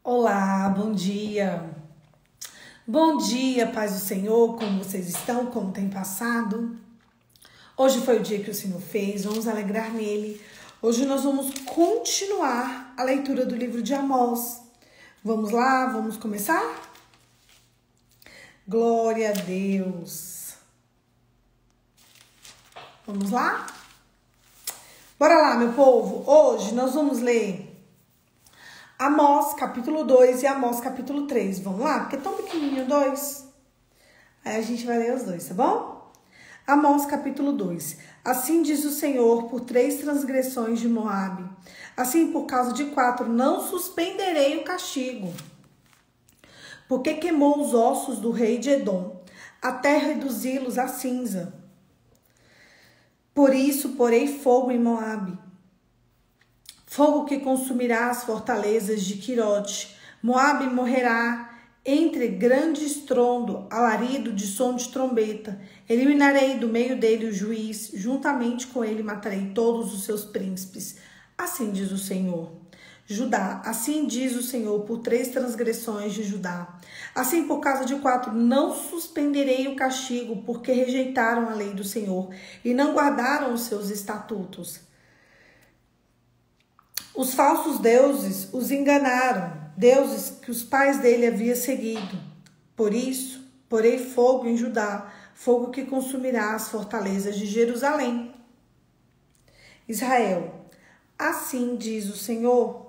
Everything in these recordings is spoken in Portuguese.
Olá, bom dia. Bom dia, paz do Senhor, como vocês estão, como tem passado? Hoje foi o dia que o Senhor fez, vamos alegrar nele. Hoje nós vamos continuar a leitura do livro de Amós. Vamos lá, vamos começar? Glória a Deus. Vamos lá? Bora lá, meu povo. Hoje nós vamos ler Amós capítulo 2 e Amós capítulo 3. Vamos lá? Porque é tão pequenininho dois. Aí a gente vai ler os dois, tá bom? Amós capítulo 2. Assim diz o Senhor, por 3 transgressões de Moabe. Assim, por causa de 4, não suspenderei o castigo. Porque queimou os ossos do rei de Edom, a terra reduzi-los a cinza. Por isso, porei fogo em Moabe. Fogo que consumirá as fortalezas de Quirote. Moabe morrerá entre grande estrondo, alarido de som de trombeta. Eliminarei do meio dele o juiz, juntamente com ele matarei todos os seus príncipes. Assim diz o Senhor. Judá, assim diz o Senhor, por 3 transgressões de Judá. Assim, por causa de 4, não suspenderei o castigo, porque rejeitaram a lei do Senhor e não guardaram os seus estatutos. Os falsos deuses os enganaram, deuses que os pais dele haviam seguido. Por isso, porei fogo em Judá, fogo que consumirá as fortalezas de Jerusalém. Israel, assim diz o Senhor.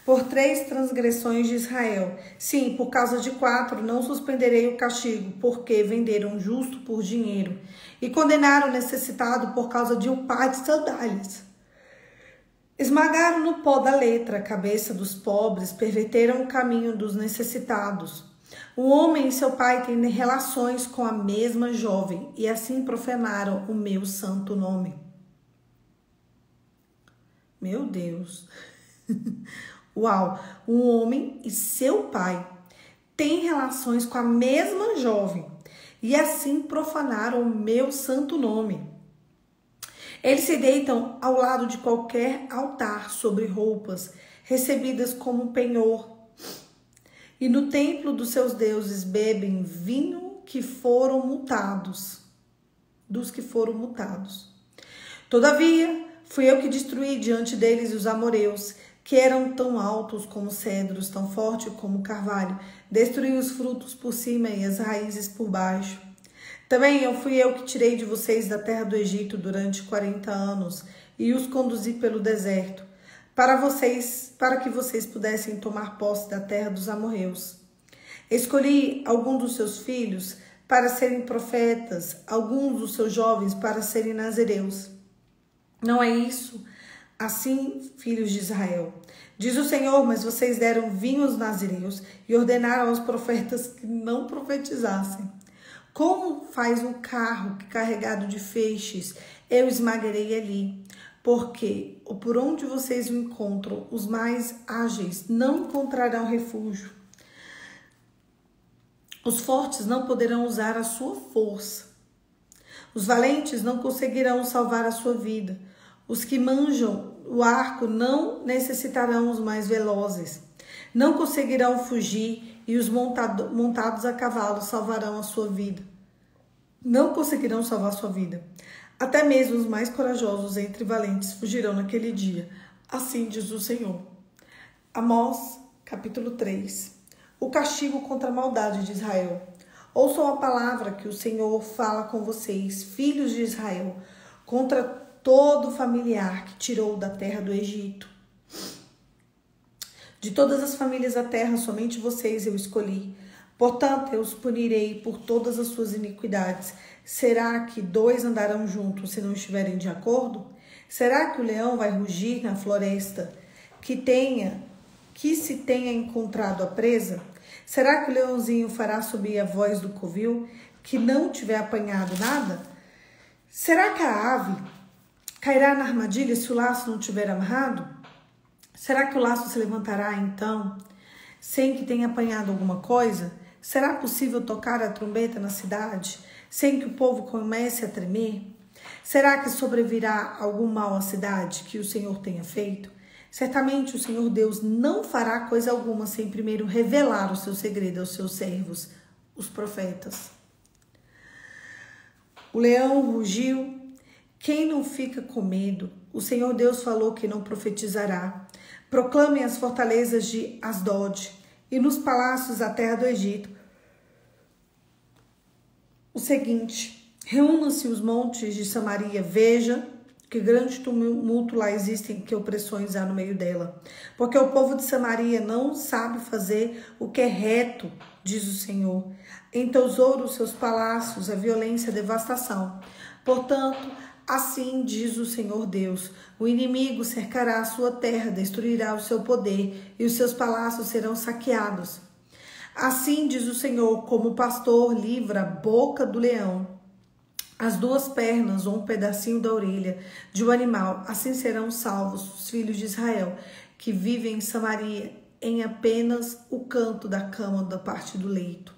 Por 3 transgressões de Israel, sim, por causa de 4, não suspenderei o castigo, porque venderam justo por dinheiro e condenaram o necessitado por causa de um par de sandálias. Esmagaram no pó da letra a cabeça dos pobres, perverteram o caminho dos necessitados. Um homem e seu pai têm relações com a mesma jovem e assim profanaram o meu santo nome. Meu Deus! Uau! Um homem e seu pai têm relações com a mesma jovem e assim profanaram o meu santo nome. Eles se deitam ao lado de qualquer altar sobre roupas recebidas como penhor. E no templo dos seus deuses bebem vinho que foram multados, dos que foram multados. Todavia, fui eu que destruí diante deles os amoreus, que eram tão altos como cedros, tão fortes como carvalho. Destruí os frutos por cima e as raízes por baixo. Também fui eu que tirei de vocês da terra do Egito durante 40 anos e os conduzi pelo deserto, para que vocês pudessem tomar posse da terra dos amorreus. Escolhi alguns dos seus filhos para serem profetas, alguns dos seus jovens para serem nazireus. Não é isso? Assim, filhos de Israel, diz o Senhor, mas vocês deram vinho aos nazireus e ordenaram aos profetas que não profetizassem. Como faz um carro carregado de feixes, eu esmagarei ali, porque por onde vocês o encontram, os mais ágeis não encontrarão refúgio. Os fortes não poderão usar a sua força. Os valentes não conseguirão salvar a sua vida. Os que manjam o arco não necessitarão os mais velozes. Não conseguirão fugir e os montados a cavalo salvarão a sua vida. Não conseguirão salvar a sua vida. Até mesmo os mais corajosos entre valentes fugirão naquele dia. Assim diz o Senhor. Amós, capítulo 3. O castigo contra a maldade de Israel. Ouçam a palavra que o Senhor fala com vocês, filhos de Israel, contra todo familiar que tirou da terra do Egito. De todas as famílias da terra, somente vocês eu escolhi. Portanto, eu os punirei por todas as suas iniquidades. Será que 2 andarão juntos se não estiverem de acordo? Será que o leão vai rugir na floresta que se tenha encontrado a presa? Será que o leãozinho fará subir a voz do covil que não tiver apanhado nada? Será que a ave cairá na armadilha se o laço não tiver amarrado? Será que o laço se levantará, então, sem que tenha apanhado alguma coisa? Será possível tocar a trombeta na cidade, sem que o povo comece a tremer? Será que sobrevirá algum mal à cidade que o Senhor tenha feito? Certamente o Senhor Deus não fará coisa alguma sem primeiro revelar o seu segredo aos seus servos, os profetas. O leão rugiu. Quem não fica com medo? O Senhor Deus falou que não profetizará. Proclamem as fortalezas de Asdod e nos palácios da terra do Egito o seguinte: reúnam-se os montes de Samaria, veja que grande tumulto lá existem, que opressões há no meio dela. Porque o povo de Samaria não sabe fazer o que é reto, diz o Senhor. Entesoura os seus palácios, a violência e a devastação. Portanto, assim diz o Senhor Deus: o inimigo cercará a sua terra, destruirá o seu poder e os seus palácios serão saqueados. Assim diz o Senhor: como o pastor livra a boca do leão, as duas pernas ou um pedacinho da orelha de um animal, assim serão salvos os filhos de Israel, que vivem em Samaria, em apenas o canto da cama da parte do leito.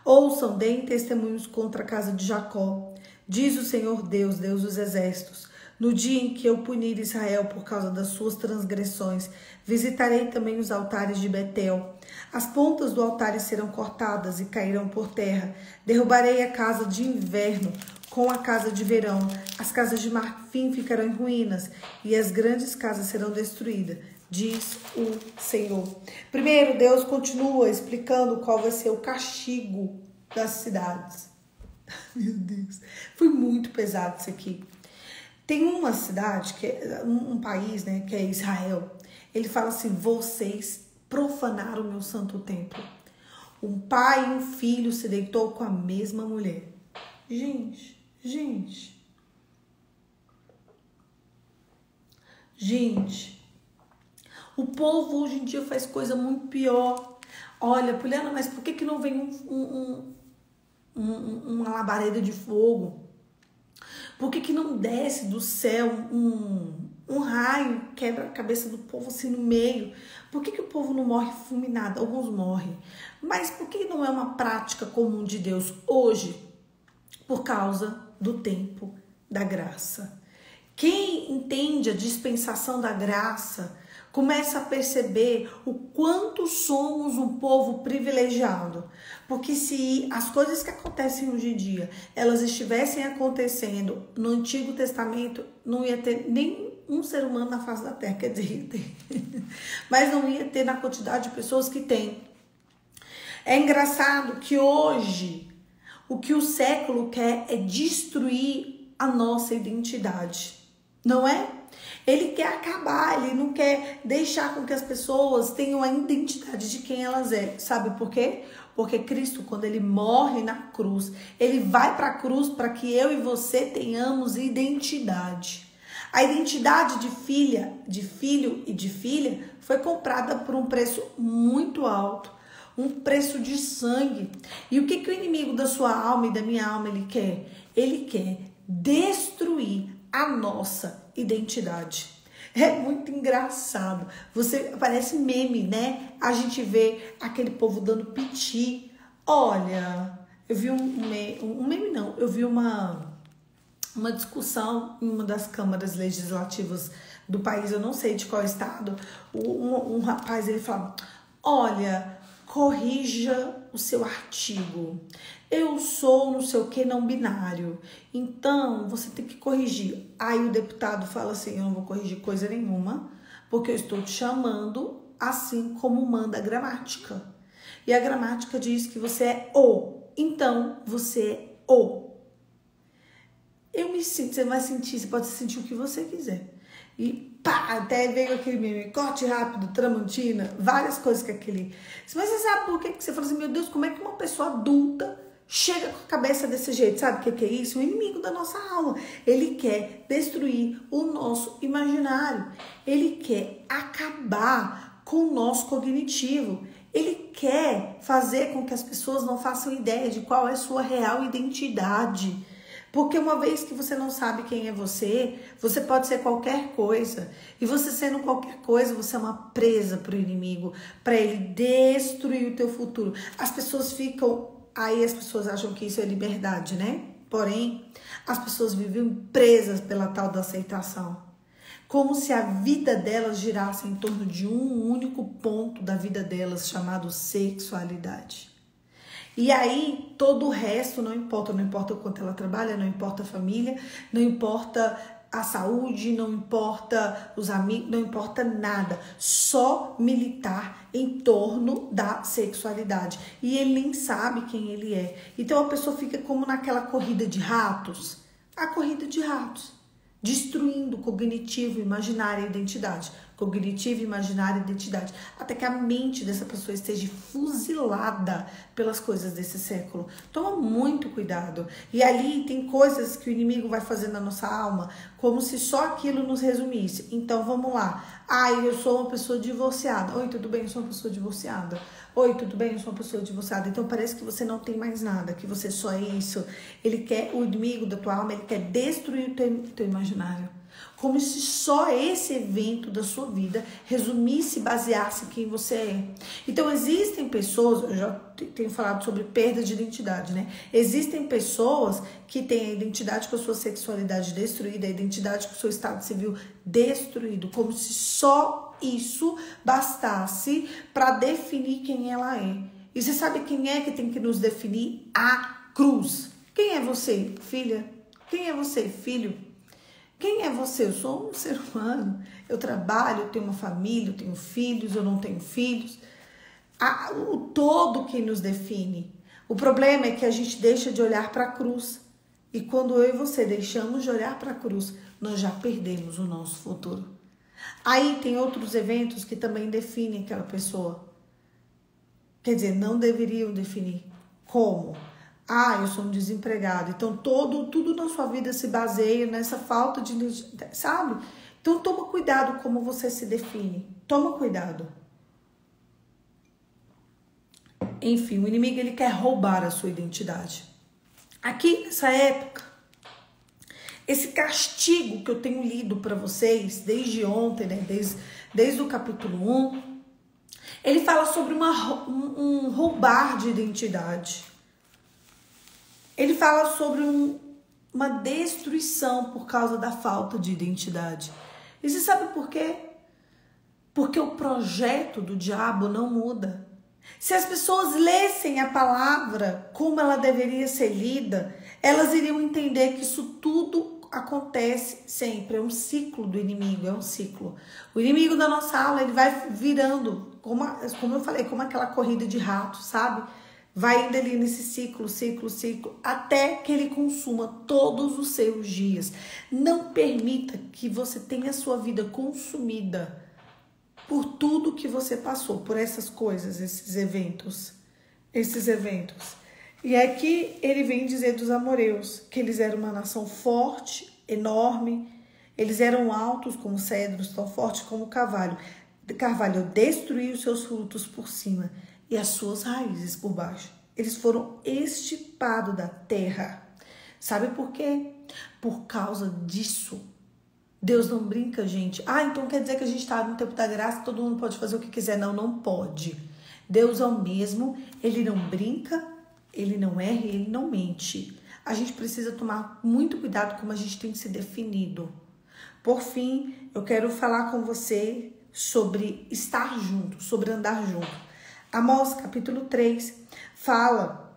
Ouçam, deem testemunhos contra a casa de Jacó, diz o Senhor Deus, Deus dos exércitos. No dia em que eu punir Israel por causa das suas transgressões, visitarei também os altares de Betel. As pontas do altar serão cortadas e cairão por terra. Derrubarei a casa de inverno com a casa de verão. As casas de marfim ficarão em ruínas e as grandes casas serão destruídas, diz o Senhor. Primeiro, Deus continua explicando qual vai ser o castigo das cidades. Meu Deus, foi muito pesado isso aqui. Tem uma cidade, que é um país, né, que é Israel. Ele fala assim: vocês profanaram o meu santo templo. Um pai e um filho se deitou com a mesma mulher. Gente, o povo hoje em dia faz coisa muito pior. Olha, Poliana, mas por que não vem uma labareda de fogo? Por que não desce do céu um raio, quebra a cabeça do povo assim no meio? Por que o povo não morre fulminado? Alguns morrem. Mas por que não é uma prática comum de Deus hoje? Por causa do tempo da graça. Quem entende a dispensação da graça começa a perceber o quanto somos um povo privilegiado. Porque se as coisas que acontecem hoje em dia, elas estivessem acontecendo no Antigo Testamento, não ia ter nem um ser humano na face da terra, quer dizer, ia ter. Mas não ia ter na quantidade de pessoas que tem. É engraçado que hoje, o que o século quer é destruir a nossa identidade, não é? Ele quer acabar, ele não quer deixar com que as pessoas tenham a identidade de quem elas é. Sabe por quê? Porque Cristo, quando ele morre na cruz, ele vai para a cruz para que eu e você tenhamos identidade. A identidade de filha, de filho e de filha foi comprada por um preço muito alto, um preço de sangue. E o que o inimigo da sua alma e da minha alma ele quer? Ele quer destruir a nossa identidade. É muito engraçado. Parece meme, né? A gente vê aquele povo dando piti. Olha, eu vi um meme não, eu vi uma discussão em uma das câmaras legislativas do país, eu não sei de qual estado. Um rapaz, ele fala: olha, corrija o seu artigo. Eu sou não sei o que não binário. Então, você tem que corrigir. Aí o deputado fala assim: eu não vou corrigir coisa nenhuma, porque eu estou te chamando assim como manda a gramática. E a gramática diz que você é o. Então, você é o. Eu me sinto, você vai sentir, você pode sentir o que você quiser. E pá, até veio aquele meme, corte rápido, Tramontina, várias coisas que aquele... Mas você sabe por que você fala assim: meu Deus, como é que uma pessoa adulta chega com a cabeça desse jeito? Sabe o que é isso? O inimigo da nossa alma. Ele quer destruir o nosso imaginário. Ele quer acabar com o nosso cognitivo. Ele quer fazer com que as pessoas não façam ideia de qual é a sua real identidade. Porque uma vez que você não sabe quem é você pode ser qualquer coisa. E você sendo qualquer coisa, você é uma presa para o inimigo, para ele destruir o teu futuro. As pessoas acham que isso é liberdade, né? Porém, as pessoas vivem presas pela tal da aceitação. como se a vida delas girasse em torno de um único ponto da vida delas, chamado sexualidade. E aí, todo o resto não importa o quanto ela trabalha, não importa a família, não importa a saúde, não importa os amigos, não importa nada. Só militar em torno da sexualidade. E ele nem sabe quem ele é. Então a pessoa fica como naquela corrida de ratos. A corrida de ratos. Destruindo cognitivo, imaginário e identidade. Cognitivo, imaginário e identidade. Até que a mente dessa pessoa esteja fuzilada pelas coisas desse século. Toma muito cuidado. E ali tem coisas que o inimigo vai fazer na nossa alma, como se só aquilo nos resumisse. Então vamos lá. Eu sou uma pessoa divorciada. Oi, tudo bem? Eu sou uma pessoa divorciada. Oi, tudo bem? Eu sou uma pessoa divorciada. Então parece que você não tem mais nada, que você só é isso. O inimigo da tua alma, ele quer destruir o teu imaginário. Como se só esse evento da sua vida resumisse e baseasse em quem você é. Então existem pessoas, eu já tenho falado sobre perda de identidade, né? Existem pessoas que têm a identidade com a sua sexualidade destruída, a identidade com o seu estado civil destruído, como se só isso bastasse para definir quem ela é. E você sabe quem é que tem que nos definir? A cruz. Quem é você, filha? Quem é você, filho? Quem é você? Eu sou um ser humano, eu trabalho, eu tenho uma família, eu tenho filhos, eu não tenho filhos. O todo que nos define. O problema é que a gente deixa de olhar para a cruz. E quando eu e você deixamos de olhar para a cruz, nós já perdemos o nosso futuro. Aí tem outros eventos que também definem aquela pessoa. Quer dizer, não deveriam definir. Como? Eu sou um desempregado. Então, tudo na sua vida se baseia nessa falta de... Sabe? Então, toma cuidado como você se define. Toma cuidado. Enfim, o inimigo, ele quer roubar a sua identidade. Aqui, nessa época, esse castigo que eu tenho lido para vocês, desde ontem, né? Desde o capítulo 1, ele fala sobre um roubar de identidade. Ele fala sobre uma destruição por causa da falta de identidade. E você sabe por quê? Porque o projeto do diabo não muda. Se as pessoas lessem a palavra como ela deveria ser lida, elas iriam entender que isso tudo acontece sempre. É um ciclo do inimigo, é um ciclo. O inimigo da nossa alma, ele vai virando, como eu falei, como aquela corrida de ratos, sabe? Vai indo ali nesse ciclo, até que ele consuma todos os seus dias. Não permita que você tenha a sua vida consumida por tudo que você passou, por essas coisas, esses eventos. E aqui ele vem dizer dos amoreus, que eles eram uma nação forte, enorme, eles eram altos como cedros, tão fortes como carvalho. Carvalho destruiu os seus frutos por cima e as suas raízes por baixo. Eles foram extirpados da terra. Sabe por quê? Por causa disso. Deus não brinca, gente. Então quer dizer que a gente está no tempo da graça, todo mundo pode fazer o que quiser. Não, não pode. Deus é o mesmo, ele não brinca, ele não erra, ele não mente. A gente precisa tomar muito cuidado como a gente tem se definido. Por fim, eu quero falar com você sobre estar junto, sobre andar junto. Amós, capítulo 3, fala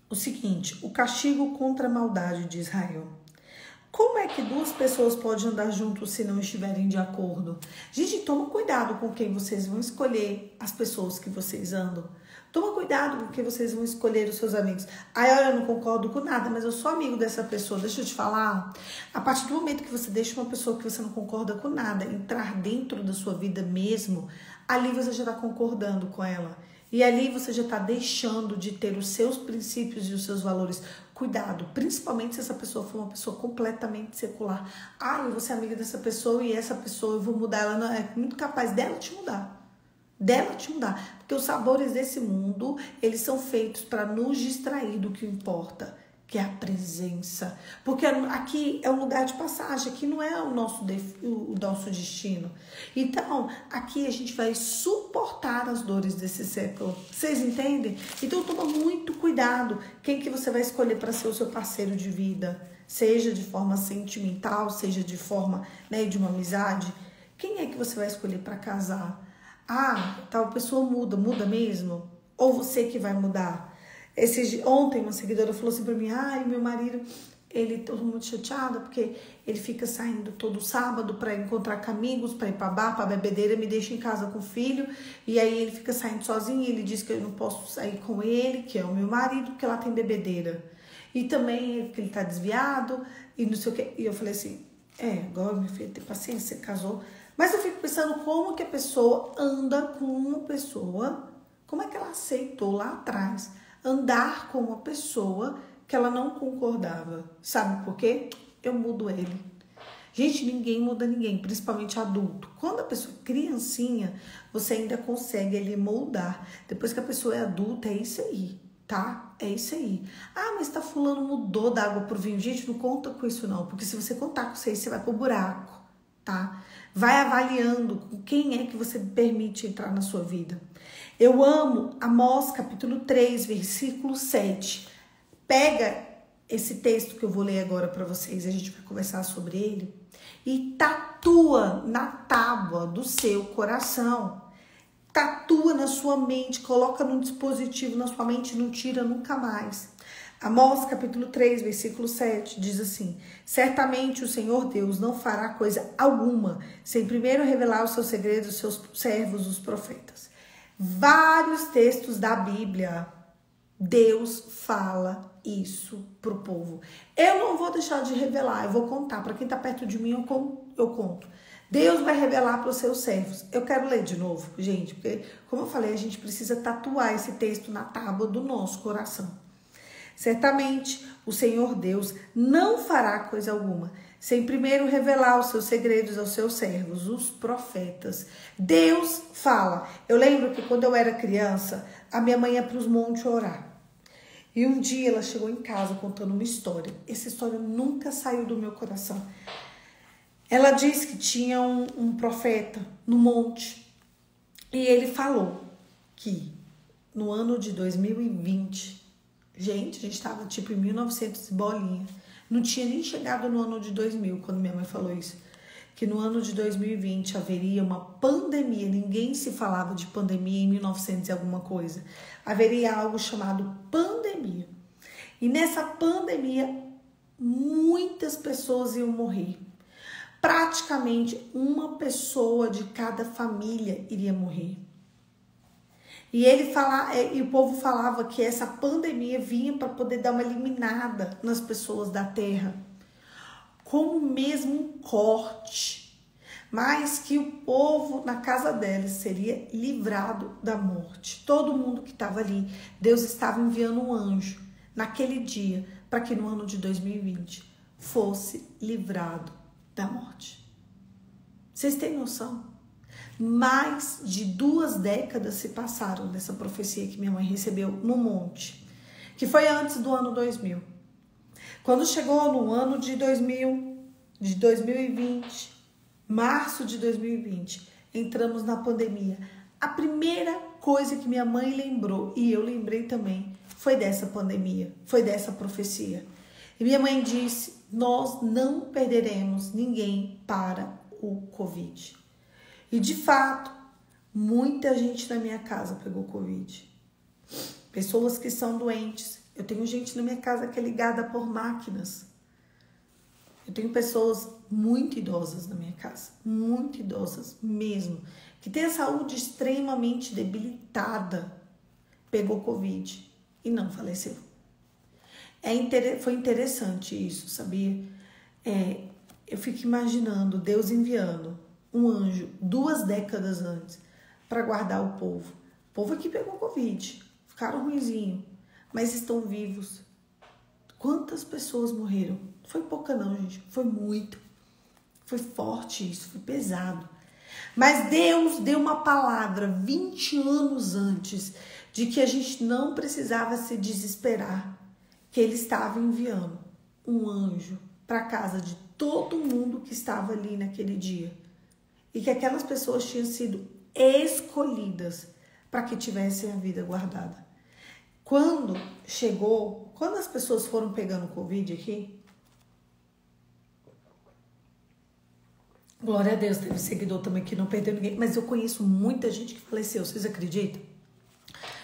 o seguinte: o castigo contra a maldade de Israel. Como é que duas pessoas podem andar juntos se não estiverem de acordo? Gente, toma cuidado com quem vocês vão escolher, as pessoas que vocês andam. Toma cuidado com quem vocês vão escolher os seus amigos. Olha, eu não concordo com nada, mas eu sou amigo dessa pessoa. Deixa eu te falar. A partir do momento que você deixa uma pessoa que você não concorda com nada entrar dentro da sua vida mesmo, ali você já está concordando com ela. E ali você já está deixando de ter os seus princípios e os seus valores. Cuidado, principalmente se essa pessoa for uma pessoa completamente secular. Eu vou ser amiga dessa pessoa e essa pessoa eu vou mudar. Ela não é muito capaz dela te mudar. Porque os sabores desse mundo, eles são feitos para nos distrair do que importa, que é a presença. Porque aqui é um lugar de passagem, aqui não é o nosso destino. Então, aqui a gente vai suportar as dores desse século. Vocês entendem? Então, toma muito cuidado quem que você vai escolher para ser o seu parceiro de vida. seja de forma sentimental, seja de forma, né, de uma amizade, quem é que você vai escolher para casar? Ah, tal pessoa muda mesmo? Ou você que vai mudar? Ontem uma seguidora falou assim para mim, ai, meu marido, ele tô muito chateada porque ele fica saindo todo sábado para encontrar com amigos, para ir para bar, para bebedeira, me deixa em casa com o filho, e aí ele fica saindo sozinho, e ele diz que eu não posso sair com ele, que é o meu marido, porque lá tem bebedeira. E também que ele tá desviado, e não sei o que. E eu falei assim, agora meu filho, tem paciência, você casou. Mas eu fico pensando como que a pessoa anda com uma pessoa, como é que ela aceitou lá atrás andar com uma pessoa que ela não concordava. Sabe por quê? Eu mudo ele. Gente, ninguém muda ninguém, principalmente adulto. Quando a pessoa é criancinha, você ainda consegue ali moldar. Depois que a pessoa é adulta, é isso aí, tá? É isso aí. Ah, mas tá fulano mudou da água pro vinho. Gente, não conta com isso não, porque se você contar com isso aí, você vai pro buraco, tá? Vai avaliando com quem é que você permite entrar na sua vida. Eu amo Amós capítulo 3, versículo 7. Pega esse texto que eu vou ler agora para vocês, a gente vai conversar sobre ele, e tatua na tábua do seu coração. Tatua na sua mente, coloca num dispositivo na sua mente, não tira nunca mais. Amós capítulo 3, versículo 7, diz assim: certamente o Senhor Deus não fará coisa alguma, sem primeiro revelar os seus segredos aos seus servos, os profetas. Vários textos da Bíblia, Deus fala isso pro povo. Eu não vou deixar de revelar, eu vou contar. Para quem tá perto de mim, eu conto. Deus vai revelar para os seus servos. Eu quero ler de novo, gente, porque, como eu falei, a gente precisa tatuar esse texto na tábua do nosso coração. Certamente o Senhor Deus não fará coisa alguma, sem primeiro revelar os seus segredos aos seus servos, os profetas. Deus fala. Eu lembro que quando eu era criança, a minha mãe ia para os montes orar. E um dia ela chegou em casa contando uma história. Essa história nunca saiu do meu coração. Ela disse que tinha um profeta no monte. E ele falou que no ano de 2020... Gente, a gente estava tipo em 1900 e bolinha. Não tinha nem chegado no ano de 2000, quando minha mãe falou isso. Que no ano de 2020 haveria uma pandemia. Ninguém se falava de pandemia em 1900 e alguma coisa. Haveria algo chamado pandemia. E nessa pandemia, muitas pessoas iam morrer. Praticamente uma pessoa de cada família iria morrer. E o povo falava que essa pandemia vinha para poder dar uma eliminada nas pessoas da terra, como mesmo um corte, mas que o povo na casa deles seria livrado da morte. Todo mundo que estava ali, Deus estava enviando um anjo naquele dia para que no ano de 2020 fosse livrado da morte. Vocês têm noção? Mais de 2 décadas se passaram dessa profecia que minha mãe recebeu no monte, que foi antes do ano 2000. Quando chegou no ano de 2020, março de 2020, entramos na pandemia. A primeira coisa que minha mãe lembrou, e eu lembrei também, foi dessa pandemia, foi dessa profecia. E minha mãe disse, nós não perderemos ninguém para o Covid. E de fato, muita gente na minha casa pegou Covid. Pessoas que são doentes. Eu tenho gente na minha casa que é ligada por máquinas. Eu tenho pessoas muito idosas na minha casa. Muito idosas mesmo. Que tem a saúde extremamente debilitada. Pegou Covid e não faleceu. Foi interessante isso, sabia? Eu fico imaginando Deus enviando um anjo 2 décadas antes para guardar o povo. O povo aqui pegou Covid, ficaram ruinzinho, mas estão vivos. Quantas pessoas morreram? Foi pouca não, gente, foi muito. Foi forte isso, foi pesado. Mas Deus deu uma palavra 20 anos antes de que a gente não precisava se desesperar, que Ele estava enviando um anjo para a casa de todo mundo que estava ali naquele dia. E que aquelas pessoas tinham sido escolhidas para que tivessem a vida guardada. Quando as pessoas foram pegando Covid aqui, Glória a Deus, teve seguidor também que não perdeu ninguém. Mas eu conheço muita gente que faleceu, vocês acreditam?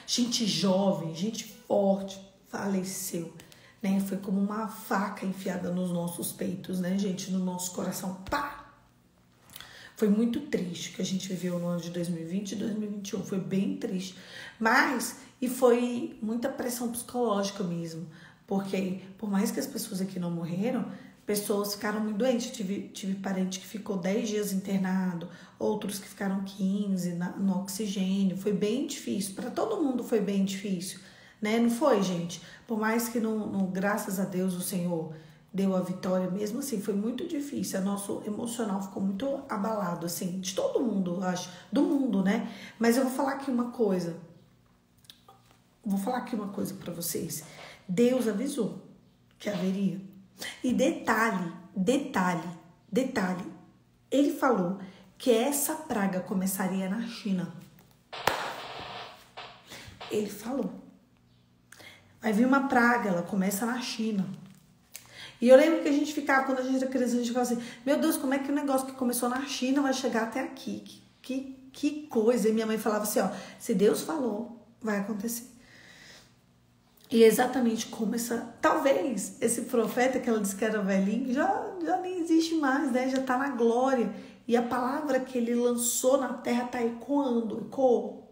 Gente jovem, gente forte, faleceu, né? Foi como uma faca enfiada nos nossos peitos, né, gente? No nosso coração, pá! Foi muito triste que a gente viveu no ano de 2020 e 2021. Foi bem triste. Mas, e foi muita pressão psicológica mesmo. Porque, por mais que as pessoas aqui não morreram, pessoas ficaram muito doentes. Tive parente que ficou 10 dias internado, outros que ficaram 15 no oxigênio. Foi bem difícil. Para todo mundo foi bem difícil, né? Não foi, gente? Por mais que, graças a Deus, o Senhor deu a vitória, mesmo assim, foi muito difícil. O nosso emocional ficou muito abalado, assim, de todo mundo, acho. Do mundo, né? Mas eu vou falar aqui uma coisa. Vou falar aqui uma coisa para vocês. Deus avisou que haveria. E detalhe, ele falou que essa praga começaria na China. Ele falou. Vai vir uma praga, ela começa na China. E eu lembro que a gente ficava, quando a gente era criança, a gente ficava assim, meu Deus, como é que o negócio que começou na China vai chegar até aqui? Que coisa. E minha mãe falava assim, ó, se Deus falou, vai acontecer. E exatamente como talvez esse profeta que ela disse que era velhinho, já nem existe mais, né? Já tá na glória. E a palavra que ele lançou na terra tá ecoou,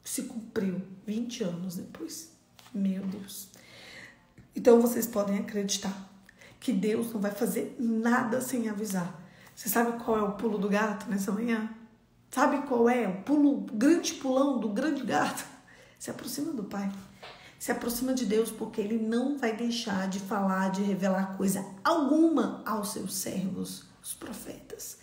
se cumpriu 20 anos depois. Meu Deus. Então vocês podem acreditar que Deus não vai fazer nada sem avisar. Você sabe qual é o pulo do gato nessa manhã? Sabe qual é o grande pulão do grande gato? Se aproxima do Pai. Se aproxima de Deus, porque Ele não vai deixar de falar, de revelar coisa alguma aos seus servos, os profetas.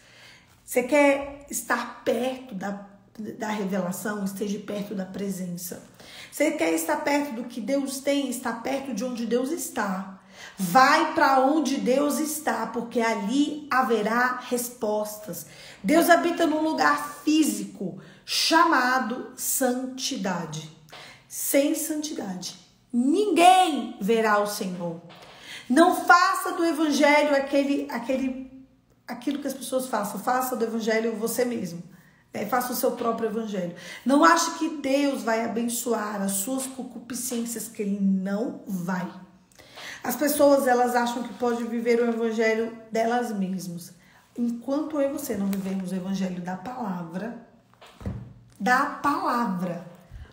Você quer estar perto da revelação? Esteja perto da presença. Você quer estar perto do que Deus tem? Estar perto de onde Deus está. Vai para onde Deus está, porque ali haverá respostas. Deus habita num lugar físico chamado santidade. Sem santidade, ninguém verá o Senhor. Não faça do evangelho aquilo que as pessoas façam. Faça do evangelho você mesmo. Faça o seu próprio evangelho. Não ache que Deus vai abençoar as suas concupiscências, que Ele não vai. As pessoas, elas acham que pode viver o evangelho delas mesmas. Enquanto eu e você não vivemos o evangelho da palavra,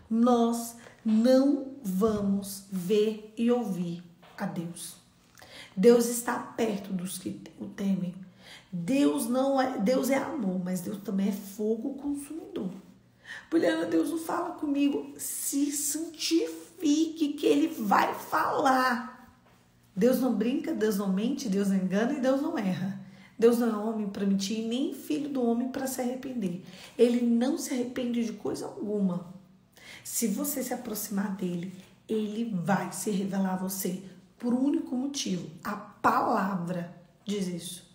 nós não vamos ver e ouvir a Deus. Deus está perto dos que o temem. Deus é amor, mas Deus também é fogo consumidor. Juliana, Deus não fala comigo. Se santifique que Ele vai falar. Deus não brinca, Deus não mente, Deus não engana e Deus não erra. Deus não é homem para mentir, nem filho do homem para se arrepender. Ele não se arrepende de coisa alguma. Se você se aproximar dele, ele vai se revelar a você por um único motivo. A palavra diz isso.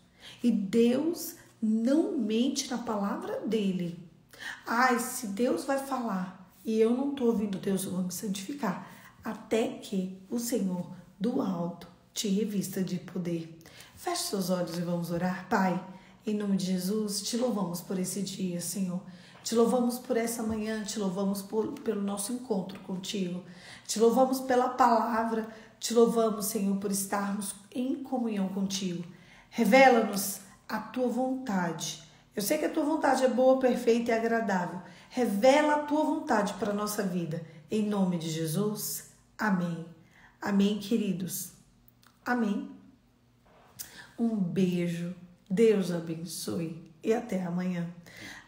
E Deus não mente na palavra dele. Ai, se Deus vai falar e eu não estou ouvindo Deus, eu vou me santificar. Até que o Senhor do alto te revista de poder. Feche seus olhos e vamos orar. Pai, em nome de Jesus, te louvamos por esse dia, Senhor. Te louvamos por essa manhã, te louvamos pelo nosso encontro contigo. Te louvamos pela palavra, te louvamos, Senhor, por estarmos em comunhão contigo. Revela-nos a tua vontade. Eu sei que a tua vontade é boa, perfeita e agradável. Revela a tua vontade para a nossa vida. Em nome de Jesus, amém. Amém, queridos. Amém. Um beijo. Deus abençoe e até amanhã.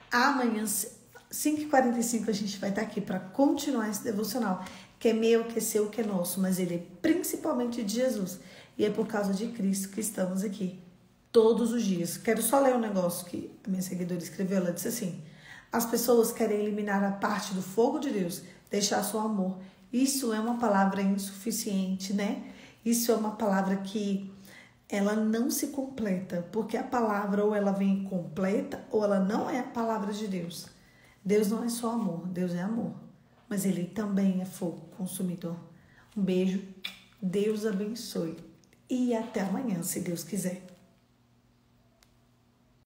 Amanhã, 5h45, a gente vai estar aqui para continuar esse devocional, que é meu, que é seu, que é nosso, mas ele é principalmente de Jesus. E é por causa de Cristo que estamos aqui todos os dias. Quero só ler um negócio que a minha seguidora escreveu. Ela disse assim: as pessoas querem eliminar a parte do fogo de Deus, deixar seu amor. Isso é uma palavra insuficiente, né? Isso é uma palavra que ela não se completa, porque a palavra ou ela vem incompleta ou ela não é a palavra de Deus. Deus não é só amor, Deus é amor, mas Ele também é fogo consumidor. Um beijo, Deus abençoe e até amanhã, se Deus quiser.